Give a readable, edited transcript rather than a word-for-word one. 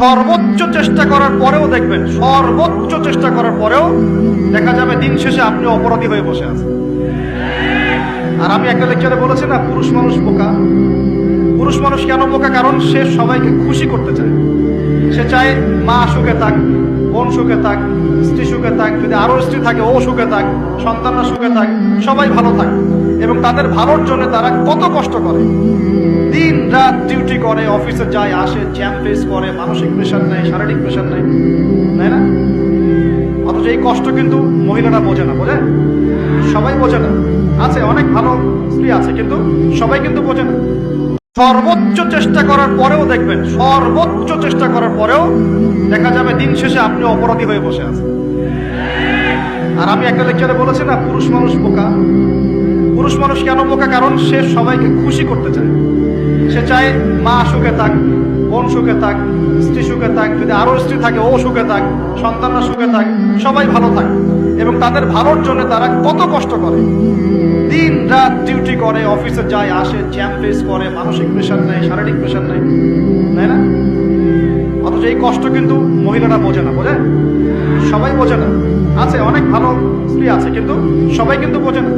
সর্বোচ্চ চেষ্টা করার পরেও দেখবেন, সর্বোচ্চ চেষ্টা করার পরেও দেখা যাবে দিন শেষে আপনি অপরাধী হয়ে বসে আছেন। আর আমি একটা লেকচারে বলেছি না, পুরুষ মানুষ বোকা। পুরুষ মানুষ কেন বোকা? কারণ সে সবাইকে খুশি করতে চায়। সে চায় মা সুখে থাক, বোন সুখে থাক, স্ত্রী সুখে থাক, যদি আরো স্ত্রী থাকে ও সুখে থাক, সন্তানরা সুখে থাক, সবাই ভালো থাক। এবং তাদের ভালোর জন্য তারা কত কষ্ট করে, দিন রাত ডিউটি করে, অফিসে যায় আসে, জ্যাম ফেস করে, মানসিক প্রেশার নেয়, শারীরিক প্রেশার নেয়, তাই না? অথচ এই কষ্ট কিন্তু মহিলারা বোঝে না। বোঝে? সবাই বোঝে না। আছে অনেক ভালো স্ত্রী আছে, কিন্তু সবাই কিন্তু বোঝে না। সর্বোচ্চ চেষ্টা করার পরেও দেখবেন, সর্বোচ্চ চেষ্টা করার পরেও দেখা যাবে দিন শেষে আপনি অপরাধী হয়ে বসে আছেন। আর আমি একটা লেকচারে বলেছি না, পুরুষ মানুষ বোকা। পুরুষ মানুষ কেন বোকা? কারণ সে সবাইকে খুশি করতে চায়। সে চায় মা সুখে থাক, বোন সুখে থাক, স্ত্রী সুখে থাক, যদি আরো স্ত্রী থাকে ও সুখে থাক, সন্তানরা সুখে থাক, সবাই ভালো থাক। এবং তাদের ভালোর জন্য তারা কত কষ্ট করে, দিন রাত ডিউটি করে, অফিসে যায় আসে, জ্যাম ফেস করে, মানসিক প্রেশার নেয়, শারীরিক প্রেশার নেয়, তাই না? অথচ এই কষ্ট কিন্তু মহিলারা বোঝে না। বোঝে? সবাই বোঝে না। আছে অনেক ভালো স্ত্রী আছে, কিন্তু সবাই কিন্তু বোঝে না।